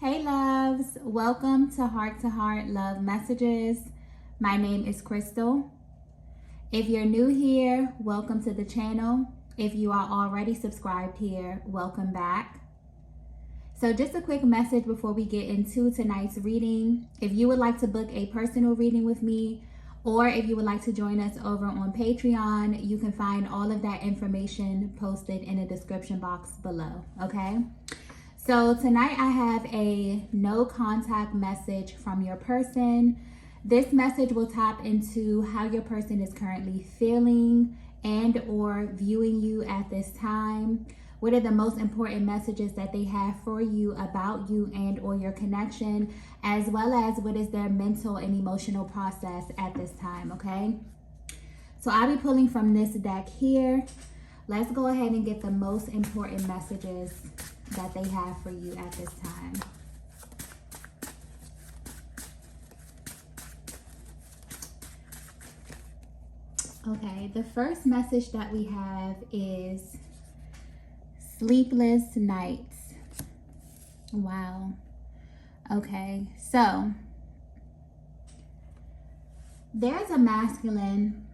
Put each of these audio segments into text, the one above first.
Hey loves, welcome to Heart Love Messages. My name is Crystal. If you're new here, welcome to the channel. If you are already subscribed here, welcome back. So just a quick message before we get into tonight's reading. If you would like to book a personal reading with me, or if you would like to join us over on Patreon, you can find all of that information posted in the description box below, okay? So tonight I have a no contact message from your person. This message will tap into how your person is currently feeling and or viewing you at this time. What are the most important messages that they have for you about you and or your connection, as well as what is their mental and emotional process at this time, okay? So I'll be pulling from this deck here. Let's go ahead and get the most important messages that they have for you at this time. Okay, the first message that we have is sleepless nights. Wow. Okay, so there's a masculine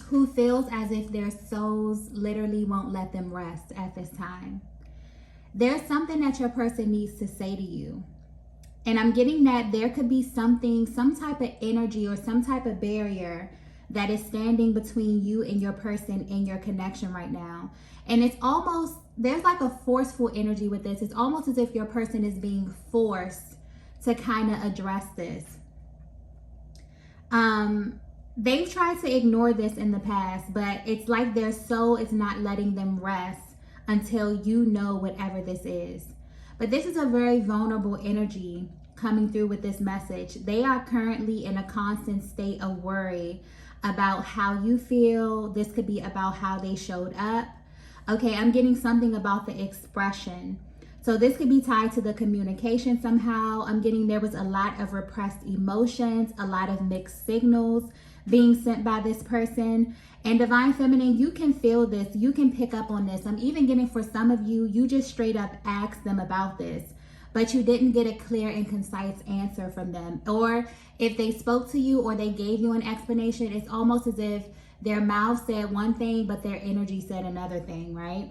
who feels as if their souls literally won't let them rest at this time. There's something that your person needs to say to you. And I'm getting that there could be something, some type of energy or some type of barrier that is standing between you and your person in your connection right now. And it's almost, there's like a forceful energy with this. It's almost as if your person is being forced to kind of address this. They've tried to ignore this in the past, but it's like their soul is not letting them rest until you know whatever this is. But this is a very vulnerable energy coming through with this message. They are currently in a constant state of worry about how you feel. This could be about how they showed up. Okay, I'm getting something about the expression. So this could be tied to the communication somehow. I'm getting there was a lot of repressed emotions, a lot of mixed signals being sent by this person. And Divine Feminine, you can feel this. You can pick up on this. I'm even getting for some of you, you just straight up asked them about this, but you didn't get a clear and concise answer from them. Or if they spoke to you or they gave you an explanation, it's almost as if their mouth said one thing, but their energy said another thing, right?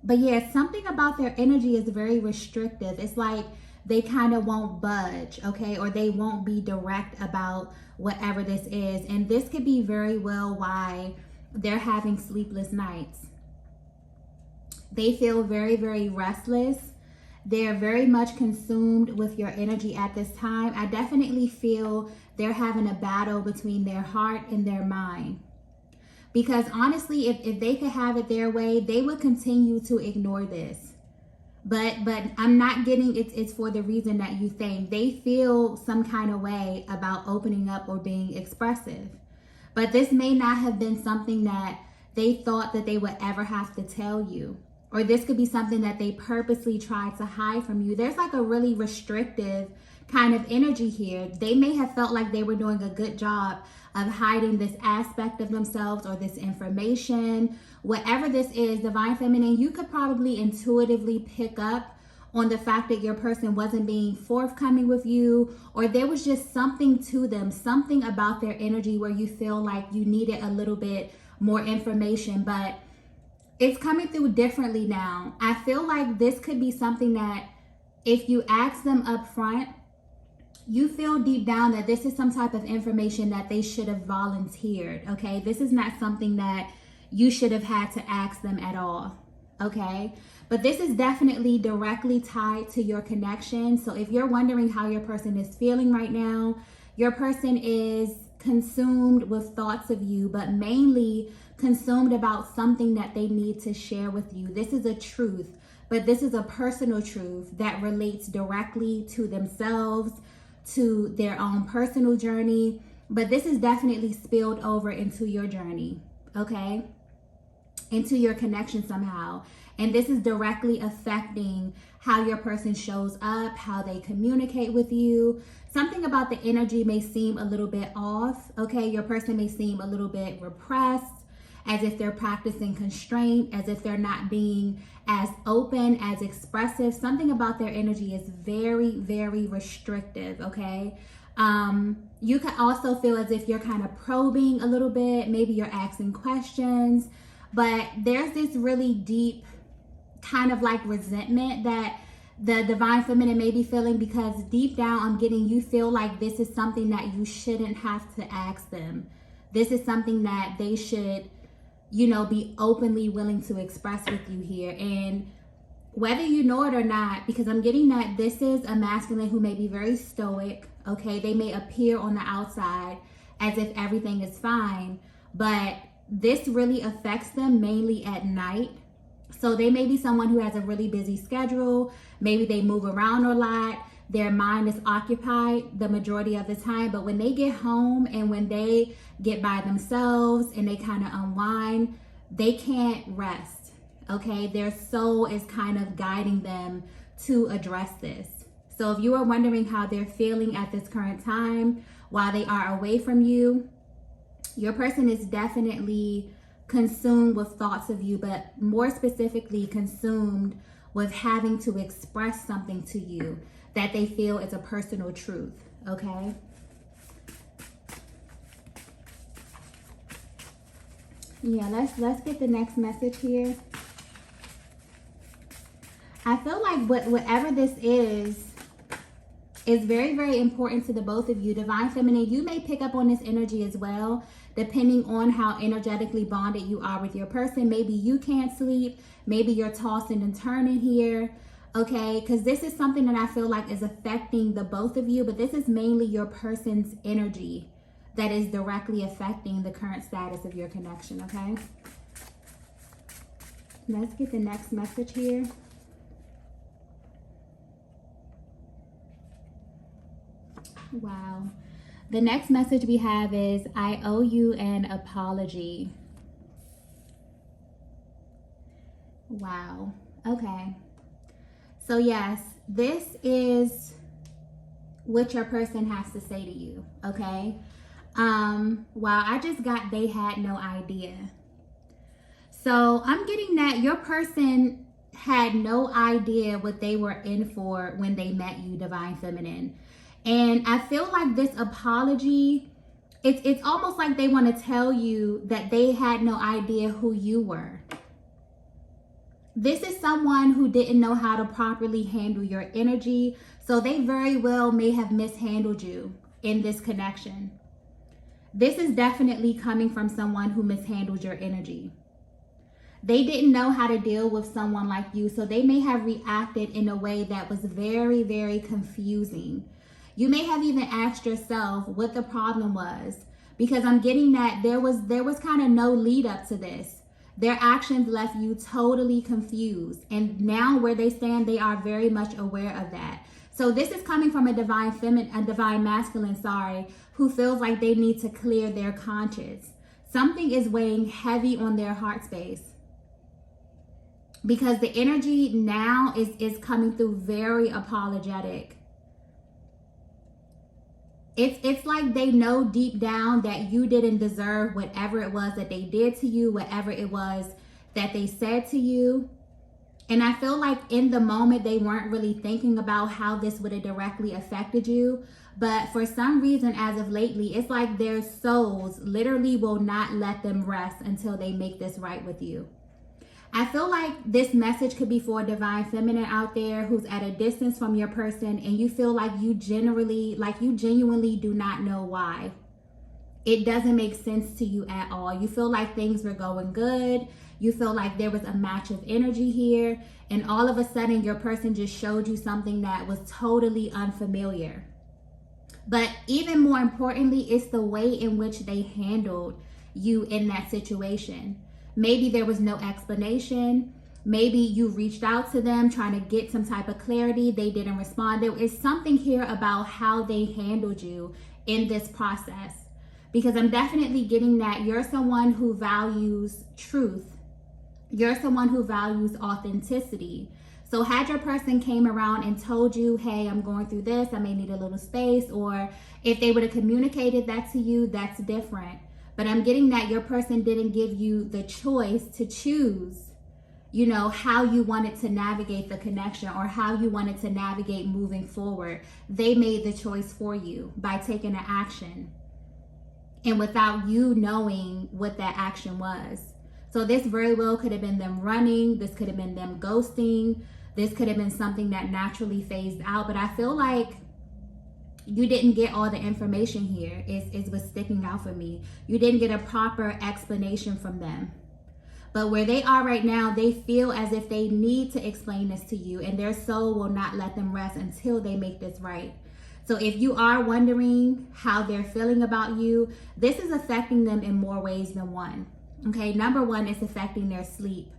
But yeah, something about their energy is very restrictive. It's like they kind of won't budge, okay? Or they won't be direct about whatever this is. And this could be very well why they're having sleepless nights. They feel very, very restless. They're very much consumed with your energy at this time. I definitely feel they're having a battle between their heart and their mind. Because honestly, if they could have it their way, they would continue to ignore this. But I'm not getting it's for the reason that you think. They feel some kind of way about opening up or being expressive. But this may not have been something that they thought that they would ever have to tell you. Or this could be something that they purposely tried to hide from you. There's like a really restrictive kind of energy here. They may have felt like they were doing a good job of hiding this aspect of themselves or this information. Whatever this is, Divine Feminine, you could probably intuitively pick up on the fact that your person wasn't being forthcoming with you, or there was just something to them, something about their energy where you feel like you needed a little bit more information, but it's coming through differently now. I feel like this could be something that if you ask them up front, you feel deep down that this is some type of information that they should have volunteered, okay? This is not something that you should have had to ask them at all, okay? But this is definitely directly tied to your connection. So if you're wondering how your person is feeling right now, your person is consumed with thoughts of you, but mainly consumed about something that they need to share with you. This is a truth, but this is a personal truth that relates directly to themselves, to their own personal journey, but this is definitely spilled over into your journey, okay? Into your connection somehow. And this is directly affecting how your person shows up, how they communicate with you. Something about the energy may seem a little bit off, okay? Your person may seem a little bit repressed, as if they're practicing constraint, as if they're not being as open, as expressive. Something about their energy is very, very restrictive, okay? You can also feel as if you're kind of probing a little bit. Maybe you're asking questions, but there's this really deep kind of like resentment that the divine feminine may be feeling, because deep down I'm getting, you feel like this is something that you shouldn't have to ask them. This is something that they should, you know, be openly willing to express with you here. And whether you know it or not, because I'm getting that this is a masculine who may be very stoic, okay? They may appear on the outside as if everything is fine, but this really affects them mainly at night. So they may be someone who has a really busy schedule. Maybe they move around a lot. Their mind is occupied the majority of the time. But when they get home and when they get by themselves and they kind of unwind, they can't rest, okay? Their soul is kind of guiding them to address this. So if you are wondering how they're feeling at this current time while they are away from you, your person is definitely consumed with thoughts of you, but more specifically consumed with having to express something to you that they feel is a personal truth, okay? Yeah, let's get the next message here. I feel like whatever this is very, very important to the both of you. Divine Feminine, you may pick up on this energy as well, depending on how energetically bonded you are with your person. Maybe you can't sleep. Maybe you're tossing and turning here, okay? Because this is something that I feel like is affecting the both of you, but this is mainly your person's energy that is directly affecting the current status of your connection, okay? Let's get the next message here. Wow. The next message we have is, I owe you an apology. Wow. Okay. So yes, this is what your person has to say to you, okay? Wow, I just got they had no idea. So I'm getting that your person had no idea what they were in for when they met you, Divine Feminine. And I feel like this apology, it's almost like they want to tell you that they had no idea who you were. This is someone who didn't know how to properly handle your energy, so they very well may have mishandled you in this connection. This is definitely coming from someone who mishandled your energy. They didn't know how to deal with someone like you, so they may have reacted in a way that was very, very confusing. You may have even asked yourself what the problem was, because I'm getting that there was kind of no lead up to this. Their actions left you totally confused, and now where they stand, they are very much aware of that. So this is coming from a divine feminine, a divine masculine, who feels like they need to clear their conscience. Something is weighing heavy on their heart space, because the energy now is coming through very apologetic. It's like they know deep down that you didn't deserve whatever it was that they did to you, whatever it was that they said to you. And I feel like in the moment, they weren't really thinking about how this would have directly affected you. But for some reason, as of lately, it's like their souls literally will not let them rest until they make this right with you. I feel like this message could be for a divine feminine out there who's at a distance from your person, and you feel like you genuinely do not know why. It doesn't make sense to you at all. You feel like things were going good. You feel like there was a match of energy here, and all of a sudden your person just showed you something that was totally unfamiliar. But even more importantly, it's the way in which they handled you in that situation. Maybe there was no explanation. Maybe you reached out to them trying to get some type of clarity. They didn't respond. There is something here about how they handled you in this process, because I'm definitely getting that you're someone who values truth. You're someone who values authenticity. So had your person came around and told you, hey, I'm going through this, I may need a little space, or if they would have communicated that to you, that's different. But I'm getting that your person didn't give you the choice to choose you know, how you wanted to navigate the connection or how you wanted to navigate moving forward. They made the choice for you by taking an action and without you knowing what that action was. So this very well could have been them running. This could have been them ghosting. This could have been something that naturally phased out. But I feel like you didn't get all the information here is what's sticking out for me. You didn't get a proper explanation from them. But where they are right now, they feel as if they need to explain this to you, and their soul will not let them rest until they make this right. So if you are wondering how they're feeling about you, this is affecting them in more ways than one. Okay, number one, it's affecting their sleep.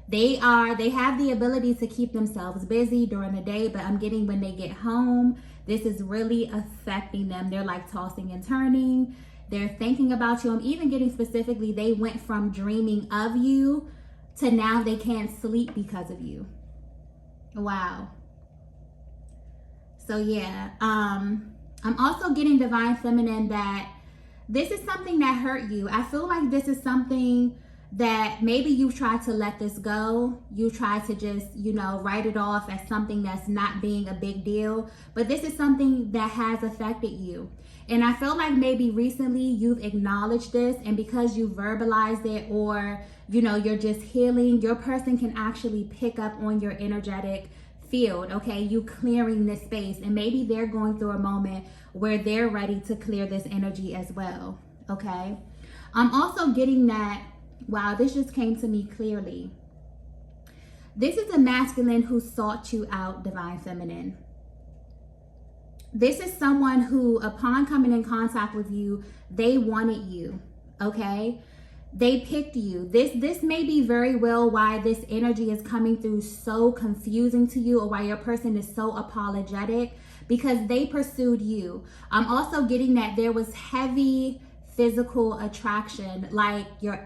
They have the ability to keep themselves busy during the day, but I'm getting when they get home, this is really affecting them. They're like tossing and turning. They're thinking about you. I'm even getting specifically, they went from dreaming of you to now they can't sleep because of you. Wow. So yeah, I'm also getting divine feminine that this is something that hurt you. I feel like this is something that maybe you tried to let this go. You tried to just, you know, write it off as something that's not being a big deal. But this is something that has affected you. And I feel like maybe recently you've acknowledged this, and because you verbalized it, or, you know, you're just healing, your person can actually pick up on your energetic field, okay? You clearing this space, and maybe they're going through a moment where they're ready to clear this energy as well, okay? I'm also getting that, wow, this just came to me clearly. This is a masculine who sought you out, divine feminine. This is someone who, upon coming in contact with you, they wanted you, okay? They picked you. This may be very well why this energy is coming through so confusing to you, or why your person is so apologetic, because they pursued you. I'm also getting that there was heavy physical attraction, like your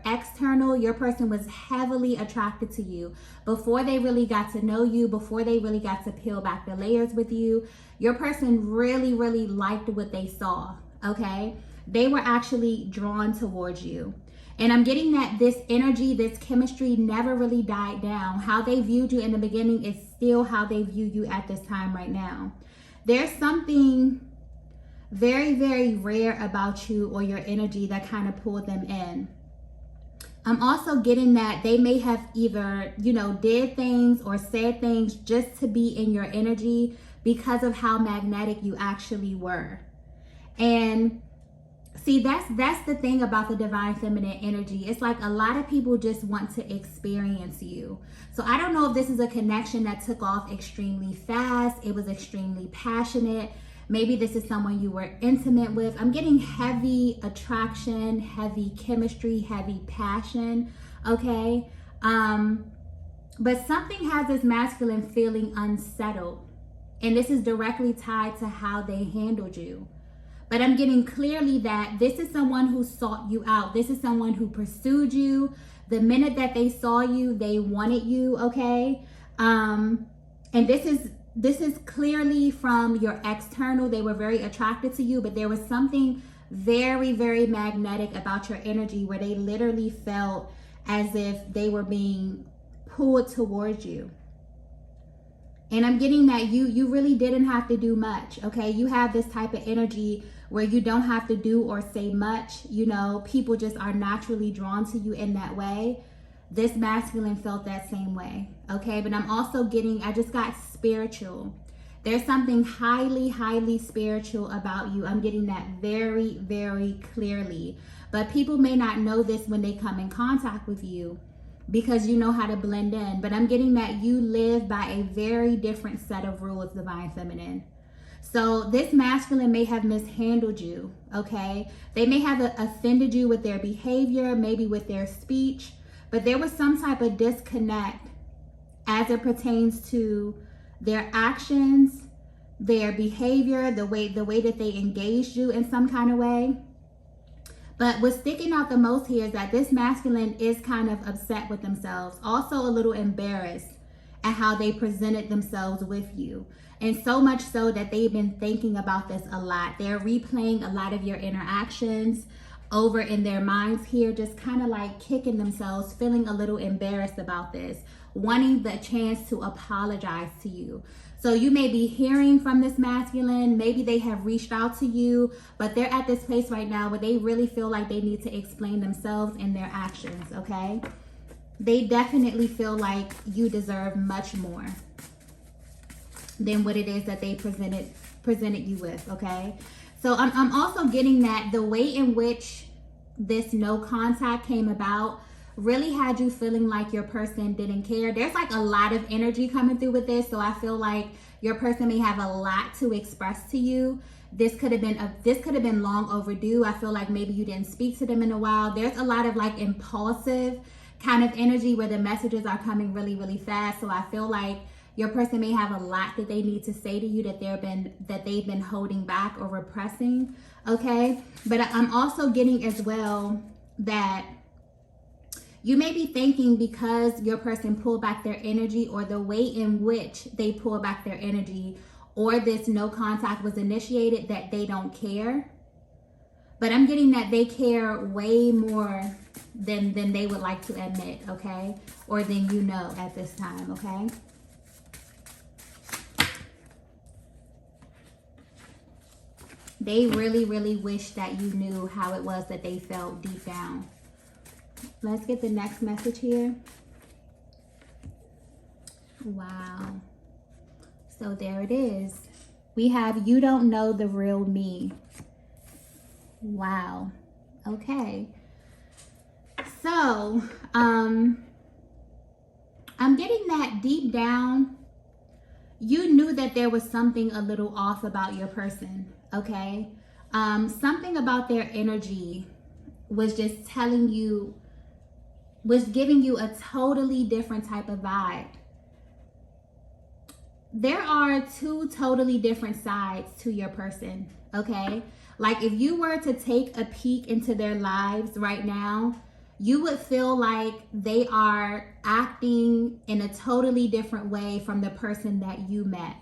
person was heavily attracted to you before they really got to know you, before they really got to peel back the layers with you. Your person really, really liked what they saw, okay? They were actually drawn towards you. And I'm getting that this energy, this chemistry never really died down. How they viewed you in the beginning is still how they view you at this time right now. There's something very, very rare about you or your energy that kind of pulled them in. I'm also getting that they may have either, you know, did things or said things just to be in your energy because of how magnetic you actually were. And see, that's the thing about the divine feminine energy. It's like a lot of people just want to experience you. So I don't know if this is a connection that took off extremely fast. It was extremely passionate. Maybe this is someone you were intimate with. I'm getting heavy attraction, heavy chemistry, heavy passion, okay? But something has this masculine feeling unsettled. And this is directly tied to how they handled you. But I'm getting clearly that this is someone who sought you out. This is someone who pursued you. The minute that they saw you, they wanted you, okay? And this is clearly from your external. They were very attracted to you, but there was something very, very magnetic about your energy where they literally felt as if they were being pulled towards you. And I'm getting that you really didn't have to do much, okay? You have this type of energy where you don't have to do or say much. You know, people just are naturally drawn to you in that way. This masculine felt that same way, okay? But I'm also getting, I just got spiritual. There's something highly, highly spiritual about you. I'm getting that very, very clearly. But people may not know this when they come in contact with you, because you know how to blend in. But I'm getting that you live by a very different set of rules, divine feminine. So this masculine may have mishandled you, okay? They may have offended you with their behavior, maybe with their speech, but there was some type of disconnect as it pertains to their actions, their behavior, the way that they engaged you in some kind of way. But what's sticking out the most here is that this masculine is kind of upset with themselves, also a little embarrassed at how they presented themselves with you. And so much so that they've been thinking about this a lot. They're replaying a lot of your interactions over in their minds here, just kind of like kicking themselves, feeling a little embarrassed about this. wanting the chance to apologize to you. So you may be hearing from this masculine, maybe they have reached out to you, but they're at this place right now where they really feel like they need to explain themselves and their actions, okay? They definitely feel like you deserve much more than what it is that they presented you with, okay? So I'm also getting that the way in which this no contact came about really had you feeling like your person didn't care. There's like a lot of energy coming through with this, so I feel like your person may have a lot to express to you. This could have been long overdue. I feel like maybe you didn't speak to them in a while. There's a lot of like impulsive kind of energy where the messages are coming really, really fast. So I feel like your person may have a lot that they need to say to you that they've been holding back or repressing, okay? But I'm also getting as well that you may be thinking because your person pulled back their energy, or the way in which they pull back their energy, or this no contact was initiated, that they don't care. But I'm getting that they care way more than they would like to admit, okay? Or than you know at this time, okay? They really, really wish that you knew how it was that they felt deep down. Let's get the next message here. Wow. So there it is. We have, you don't know the real me. Wow. Okay. So, I'm getting that deep down, you knew that there was something a little off about your person, okay? Something about their energy was just telling you, was giving you a totally different type of vibe. There are two totally different sides to your person, okay? Like if you were to take a peek into their lives right now, you would feel like they are acting in a totally different way from the person that you met.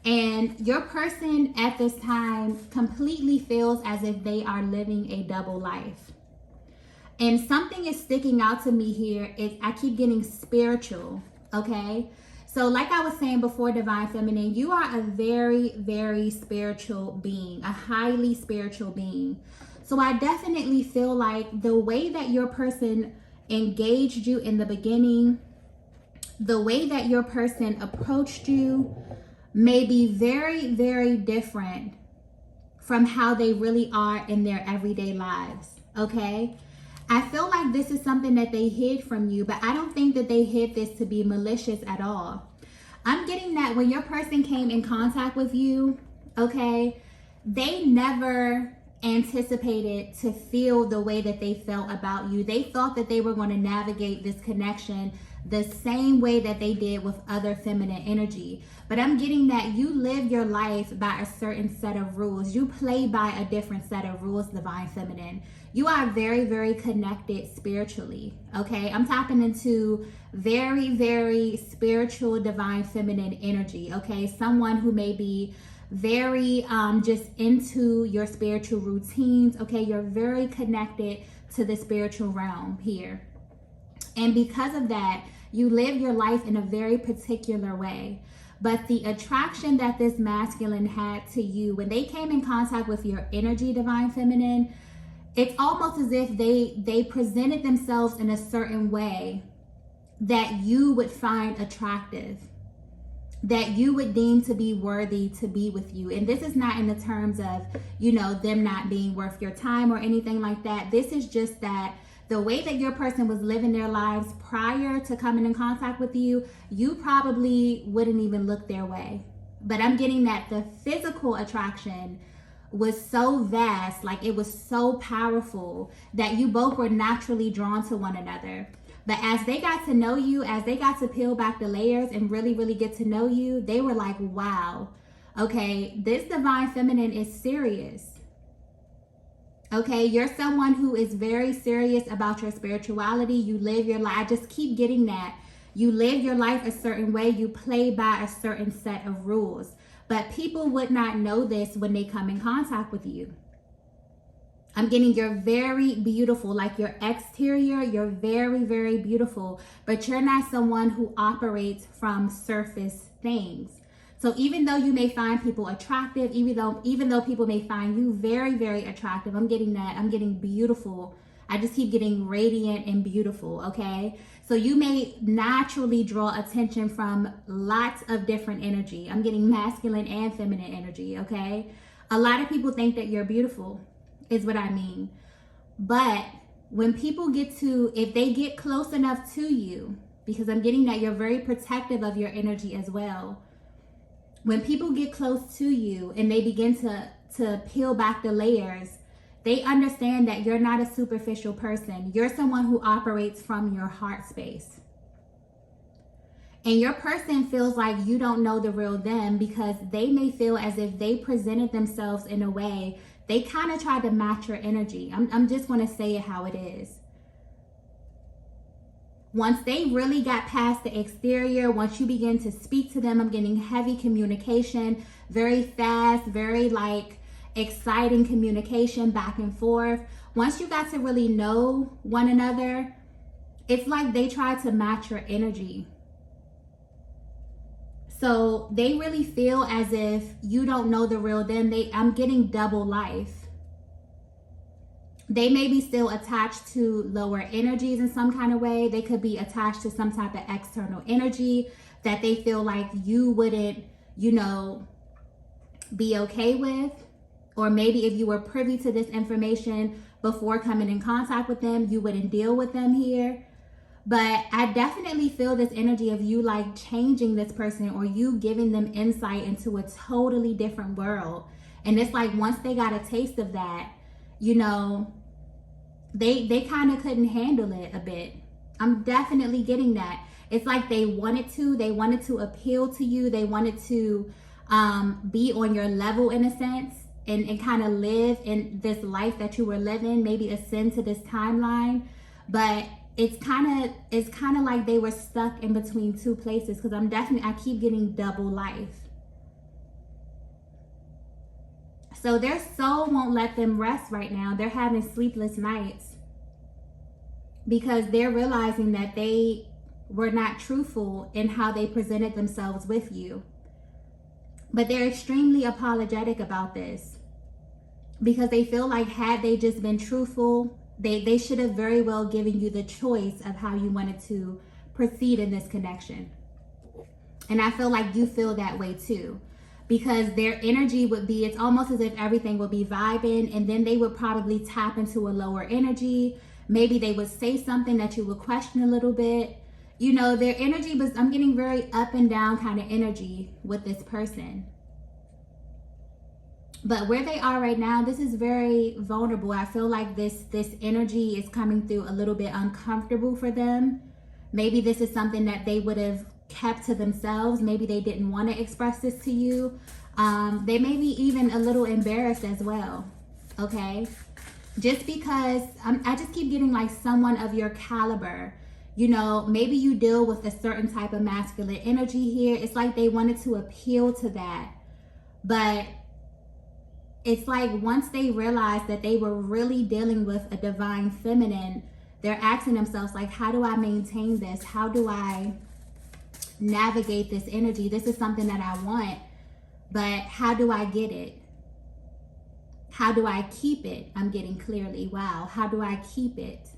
And your person at this time completely feels as if they are living a double life. And something is sticking out to me here. I keep getting spiritual, okay? So like I was saying before, Divine Feminine, you are a very, very spiritual being, a highly spiritual being. So I definitely feel like the way that your person engaged you in the beginning, the way that your person approached you may be very, very different from how they really are in their everyday lives, okay? I feel like this is something that they hid from you, but I don't think that they hid this to be malicious at all. I'm getting that when your person came in contact with you, okay, they never anticipated to feel the way that they felt about you. They thought that they were going to navigate this connection the same way that they did with other feminine energy. But I'm getting that you live your life by a certain set of rules. You play by a different set of rules, Divine Feminine. You are very, very connected spiritually, okay? I'm tapping into very, very spiritual, Divine Feminine energy, okay? Someone who may be very just into your spiritual routines, okay? You're very connected to the spiritual realm here. And because of that, you live your life in a very particular way. But the attraction that this masculine had to you, when they came in contact with your energy, Divine Feminine, it's almost as if they presented themselves in a certain way that you would find attractive, that you would deem to be worthy to be with you. And this is not in the terms of, you know, them not being worth your time or anything like that. This is just that the way that your person was living their lives prior to coming in contact with you, you probably wouldn't even look their way. But I'm getting that the physical attraction was so vast, like it was so powerful, that you both were naturally drawn to one another. But as they got to know you, as they got to peel back the layers and really, really get to know you, they were like, wow, okay, this Divine Feminine is serious. Okay, you're someone who is very serious about your spirituality. You live your life. I just keep getting that. You live your life a certain way. You play by a certain set of rules. But people would not know this when they come in contact with you. I'm getting you're very beautiful, like your exterior, you're very, very beautiful, but you're not someone who operates from surface things. So even though you may find people attractive, even though people may find you very, very attractive, I'm getting that. I'm getting beautiful. I just keep getting radiant and beautiful, okay? So you may naturally draw attention from lots of different energy. I'm getting masculine and feminine energy, okay? A lot of people think that you're beautiful, is what I mean. But when people if they get close enough to you, because I'm getting that you're very protective of your energy as well. When people get close to you and they begin to peel back the layers, they understand that you're not a superficial person. You're someone who operates from your heart space. And your person feels like you don't know the real them because they may feel as if they presented themselves in a way, they kind of tried to match your energy. I'm just going to say it how it is. Once they really got past the exterior, once you begin to speak to them, I'm getting heavy communication, very fast, very like exciting communication back and forth. Once you got to really know one another, it's like they tried to match your energy. So they really feel as if you don't know the real them. I'm getting double life. They may be still attached to lower energies in some kind of way. They could be attached to some type of external energy that they feel like you wouldn't, be okay with. Or maybe if you were privy to this information before coming in contact with them, you wouldn't deal with them here. But I definitely feel this energy of you like changing this person or you giving them insight into a totally different world. And it's like once they got a taste of that, they kind of couldn't handle it a bit. I'm definitely getting that. It's like they wanted to appeal to you. They wanted to be on your level in a sense and kind of live in this life that you were living, maybe ascend to this timeline. But it's kind of like they were stuck in between two places because I keep getting double life. So their soul won't let them rest right now. They're having sleepless nights because they're realizing that they were not truthful in how they presented themselves with you. But they're extremely apologetic about this because they feel like had they just been truthful, they should have very well given you the choice of how you wanted to proceed in this connection. And I feel like you feel that way too. Because their energy would be, it's almost as if everything would be vibing and then they would probably tap into a lower energy. Maybe they would say something that you would question a little bit. Their energy was, I'm getting very up and down kind of energy with this person. But where they are right now, this is very vulnerable. I feel like this energy is coming through a little bit uncomfortable for them. Maybe this is something that they would have kept to themselves. Maybe they didn't want to express this to you. They may be even a little embarrassed as well. Okay, just because I just keep getting like someone of your caliber. Maybe you deal with a certain type of masculine energy here. It's like they wanted to appeal to that, but it's like once they realized that they were really dealing with a divine feminine, they're asking themselves like, how do I maintain this? How do I navigate this energy? This is something that I want, but how do I get it? How do I keep it? I'm getting clearly, wow, how do I keep it?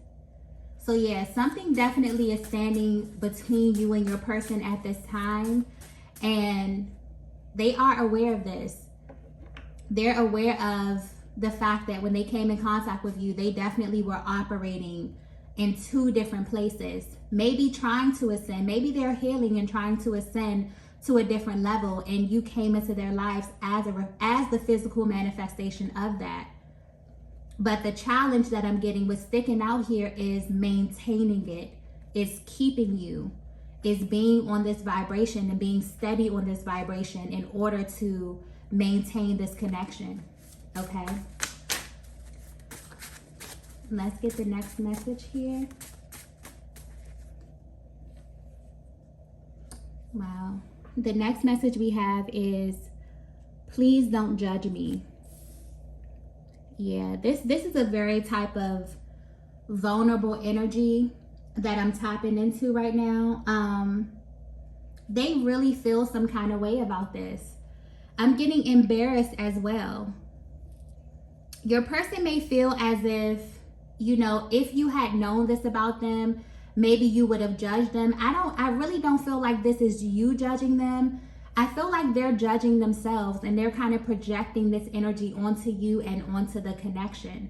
So yeah, something definitely is standing between you and your person at this time, and they are aware of this. They're aware of the fact that when they came in contact with you, they definitely were operating in two different places, maybe trying to ascend, maybe they're healing and trying to ascend to a different level, and you came into their lives as the physical manifestation of that. But the challenge that I'm getting with sticking out here is maintaining it, is keeping you, is being on this vibration and being steady on this vibration in order to maintain this connection. Okay, let's get the next message here. Wow. The next message we have is, please don't judge me. Yeah, this is a very type of vulnerable energy that I'm tapping into right now. They really feel some kind of way about this. I'm getting embarrassed as well. Your person may feel as if, you know, if you had known this about them, maybe you would have judged them. I really don't feel like this is you judging them. I feel like they're judging themselves, and they're kind of projecting this energy onto you and onto the connection.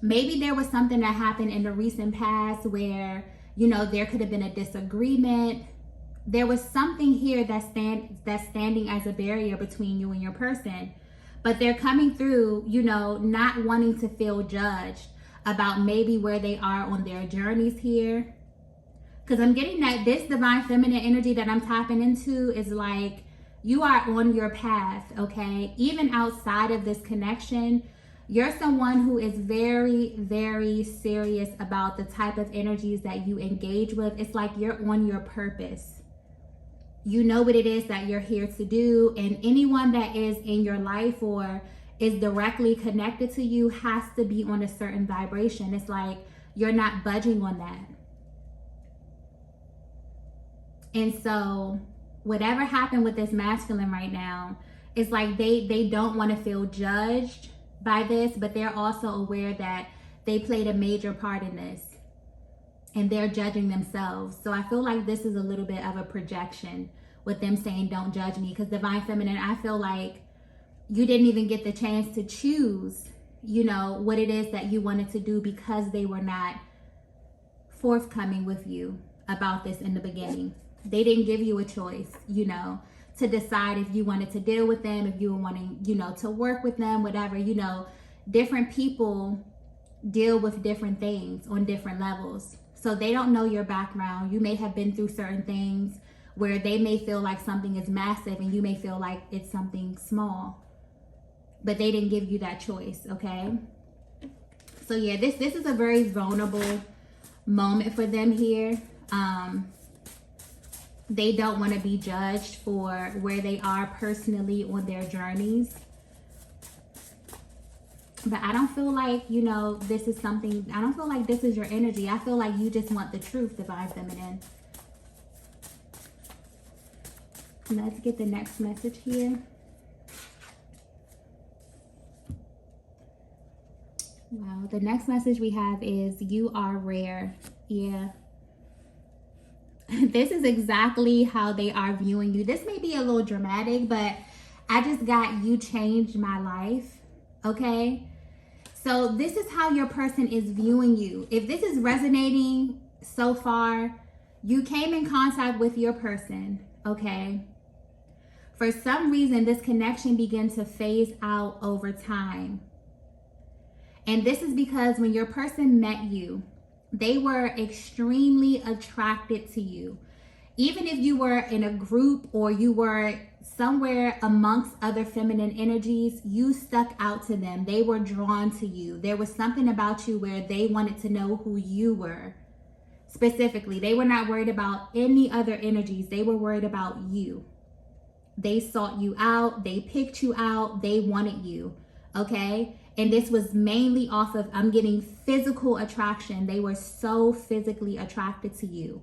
Maybe there was something that happened in the recent past where, you know, there could have been a disagreement. There was something here that's standing as a barrier between you and your person. But they're coming through, you know, not wanting to feel judged about maybe where they are on their journeys here. Because I'm getting that this divine feminine energy that I'm tapping into is like, you are on your path, okay? Even outside of this connection, you're someone who is very, very serious about the type of energies that you engage with. It's like you're on your purpose. You know what it is that you're here to do, and anyone that is in your life or is directly connected to you has to be on a certain vibration. It's like you're not budging on that. And so whatever happened with this masculine right now, it's like they don't want to feel judged by this, but they're also aware that they played a major part in this. And they're judging themselves. So I feel like this is a little bit of a projection with them saying, don't judge me. Because divine feminine, I feel like you didn't even get the chance to choose, you know, what it is that you wanted to do, because they were not forthcoming with you about this in the beginning. They didn't give you a choice, you know, to decide if you wanted to deal with them, if you were wanting, you know, to work with them, whatever. You know, different people deal with different things on different levels. So they don't know your background. You may have been through certain things where they may feel like something is massive and you may feel like it's something small. But they didn't give you that choice, okay? So yeah, this is a very vulnerable moment for them here. They don't want to be judged for where they are personally on their journeys. But I don't feel like, you know, this is something, I don't feel like this is your energy. I feel like you just want the truth, divine feminine. Let's get the next message here. Wow, the next message we have is, you are rare. Yeah. This is exactly how they are viewing you. This may be a little dramatic, but I just got, you changed my life. Okay? So this is how your person is viewing you. If this is resonating so far, you came in contact with your person, okay? For some reason, this connection began to phase out over time. And this is because when your person met you, they were extremely attracted to you. Even if you were in a group or you were somewhere amongst other feminine energies, you stuck out to them. They were drawn to you. There was something about you where they wanted to know who you were. Specifically, they were not worried about any other energies. They were worried about you. They sought you out. They picked you out. They wanted you. Okay? And this was mainly off of, I'm getting physical attraction. They were so physically attracted to you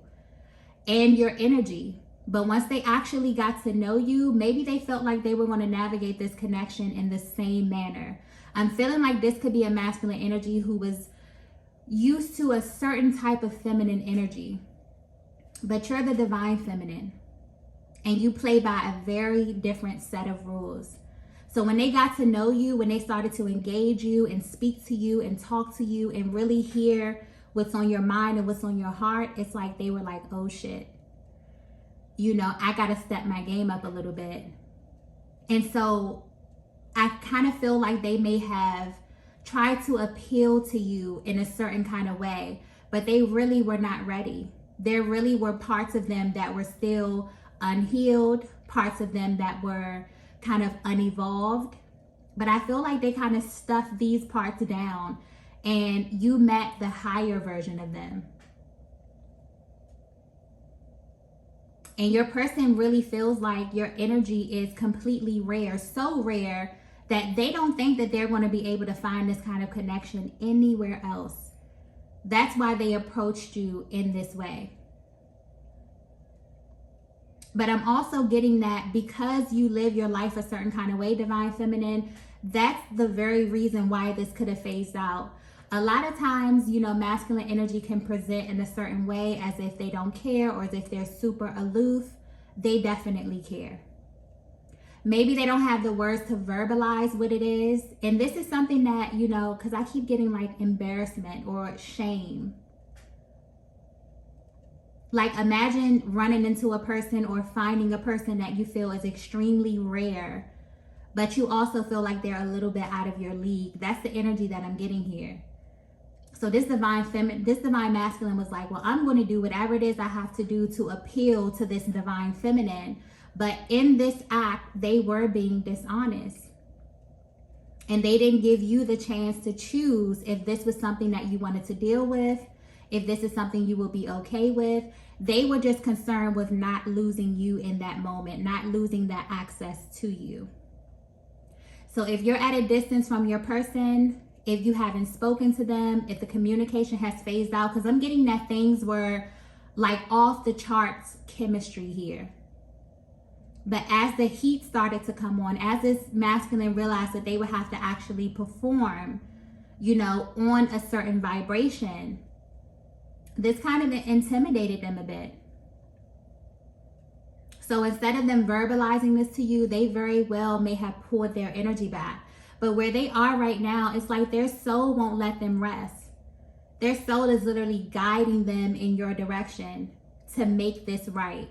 and your energy. But once they actually got to know you, maybe they felt like they were going to navigate this connection in the same manner. I'm feeling like this could be a masculine energy who was used to a certain type of feminine energy. But you're the divine feminine. And you play by a very different set of rules. So when they got to know you, when they started to engage you and speak to you and talk to you and really hear what's on your mind and what's on your heart, it's like they were like, oh shit. You know, I got to step my game up a little bit. And so I kind of feel like they may have tried to appeal to you in a certain kind of way, but they really were not ready. There really were parts of them that were still unhealed, parts of them that were kind of unevolved. But I feel like they kind of stuffed these parts down and you met the higher version of them. And your person really feels like your energy is completely rare, so rare that they don't think that they're going to be able to find this kind of connection anywhere else. That's why they approached you in this way. But I'm also getting that because you live your life a certain kind of way, Divine Feminine, that's the very reason why this could have phased out. A lot of times, you know, masculine energy can present in a certain way as if they don't care or as if they're super aloof. They definitely care. Maybe they don't have the words to verbalize what it is. And this is something that, you know, because I keep getting like embarrassment or shame. Like imagine running into a person or finding a person that you feel is extremely rare, but you also feel like they're a little bit out of your league. That's the energy that I'm getting here. So this divine masculine was like, well, I'm going to do whatever it is I have to do to appeal to this divine feminine. But in this act, they were being dishonest. And they didn't give you the chance to choose if this was something that you wanted to deal with, if this is something you will be okay with. They were just concerned with not losing you in that moment, not losing that access to you. So if you're at a distance from your person, if you haven't spoken to them, if the communication has phased out, because I'm getting that things were like off the charts chemistry here. But as the heat started to come on, as this masculine realized that they would have to actually perform, you know, on a certain vibration, this kind of intimidated them a bit. So instead of them verbalizing this to you, they very well may have pulled their energy back. But where they are right now, it's like their soul won't let them rest. Their soul is literally guiding them in your direction to make this right.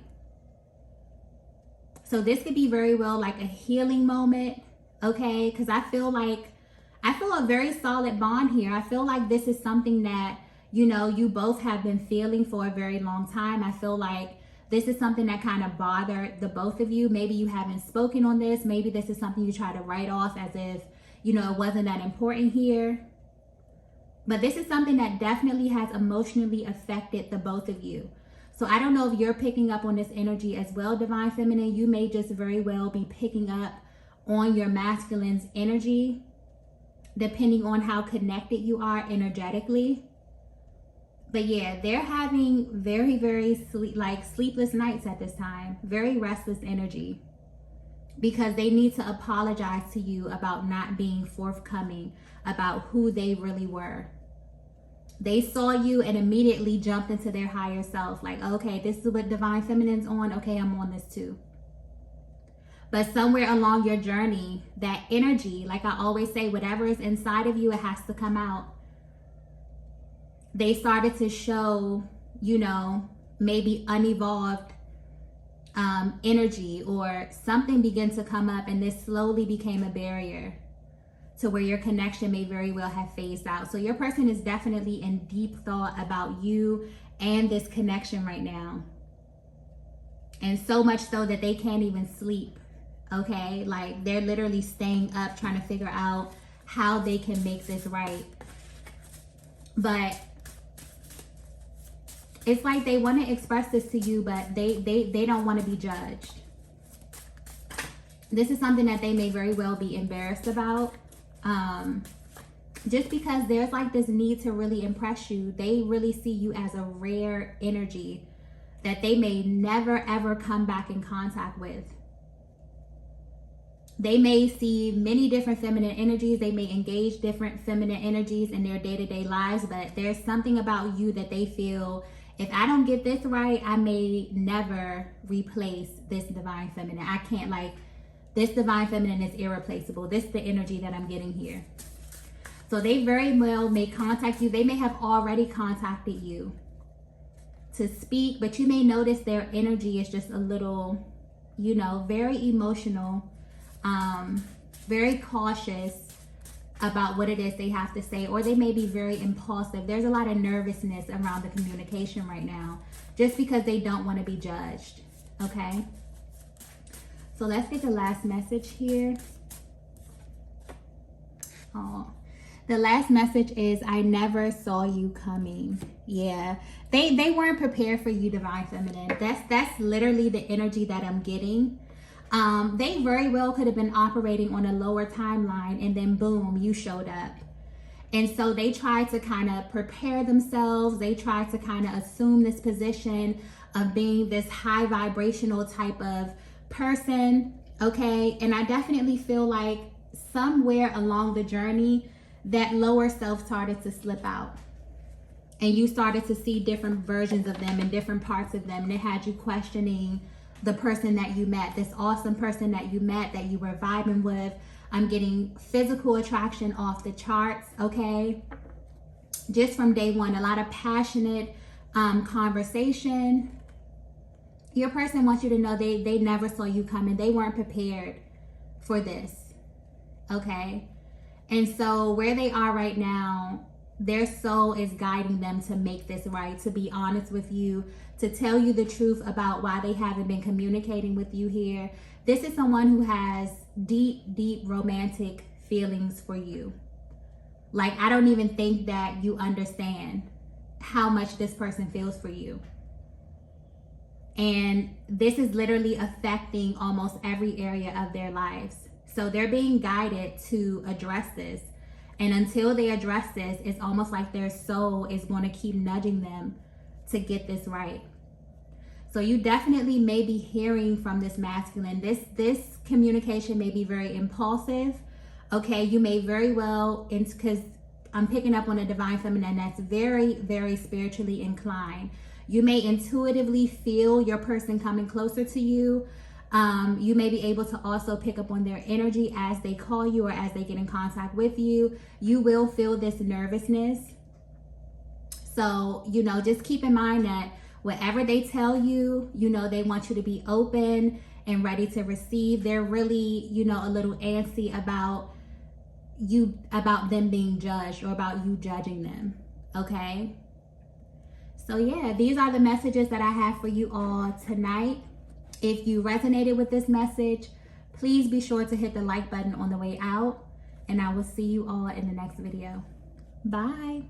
So this could be very well like a healing moment, okay? Because I feel a very solid bond here. I feel like this is something that, you know, you both have been feeling for a very long time. I feel like this is something that kind of bothered the both of you. Maybe you haven't spoken on this. Maybe this is something you try to write off as if, you know, it wasn't that important here. But this is something that definitely has emotionally affected the both of you. So I don't know if you're picking up on this energy as well, Divine Feminine. You may just very well be picking up on your masculine's energy, depending on how connected you are energetically. But yeah, they're having very, very sleepless nights at this time. Very restless energy. Because they need to apologize to you about not being forthcoming about who they really were. They saw you and immediately jumped into their higher self. Like, okay, this is what Divine Feminine's on. Okay, I'm on this too. But somewhere along your journey, that energy, like I always say, whatever is inside of you, it has to come out. They started to show, you know, maybe unevolved energy, or something began to come up, and this slowly became a barrier to where your connection may very well have phased out. So your person is definitely in deep thought about you and this connection right now. And so much so that they can't even sleep, okay? Like they're literally staying up trying to figure out how they can make this right. But it's like they want to express this to you, but they don't want to be judged. This is something that they may very well be embarrassed about. Just because there's like this need to really impress you. They really see you as a rare energy that they may never ever come back in contact with. They may see many different feminine energies. They may engage different feminine energies in their day-to-day lives, but there's something about you that they feel, if I don't get this right, I may never replace this divine feminine. I can't, like, this divine feminine is irreplaceable. This is the energy that I'm getting here. So they very well may contact you. They may have already contacted you to speak, but you may notice their energy is just a little, you know, very emotional, very cautious about what it is they have to say, or they may be very impulsive. There's a lot of nervousness around the communication right now, just because they don't want to be judged, okay? So let's get the last message here. Oh, the last message is, I never saw you coming. Yeah, they weren't prepared for you, Divine Feminine. That's literally the energy that I'm getting. They very well could have been operating on a lower timeline, and then boom, you showed up. And so they tried to kind of prepare themselves. They tried to kind of assume this position of being this high vibrational type of person, okay? And I definitely feel like somewhere along the journey, that lower self started to slip out. And you started to see different versions of them and different parts of them. And it had you questioning the person that you met, this awesome person that you met, that you were vibing with. I'm getting physical attraction off the charts, okay? Just from day one, a lot of passionate conversation. Your person wants you to know they never saw you coming. They weren't prepared for this, okay? And so where they are right now, their soul is guiding them to make this right, to be honest with you, to tell you the truth about why they haven't been communicating with you here. This is someone who has deep, deep romantic feelings for you. Like, I don't even think that you understand how much this person feels for you. And this is literally affecting almost every area of their lives. So they're being guided to address this. And until they address this, it's almost like their soul is going to keep nudging them to get this right. So you definitely may be hearing from this masculine. This communication may be very impulsive. Okay, you may very well, because I'm picking up on a divine feminine that's very, very spiritually inclined. You may intuitively feel your person coming closer to you. You may be able to also pick up on their energy as they call you or as they get in contact with you. You will feel this nervousness. So, just keep in mind that whatever they tell you, they want you to be open and ready to receive. They're really, a little antsy about them being judged or about you judging them. Okay. So yeah, these are the messages that I have for you all tonight. If you resonated with this message, please be sure to hit the like button on the way out, and I will see you all in the next video. Bye.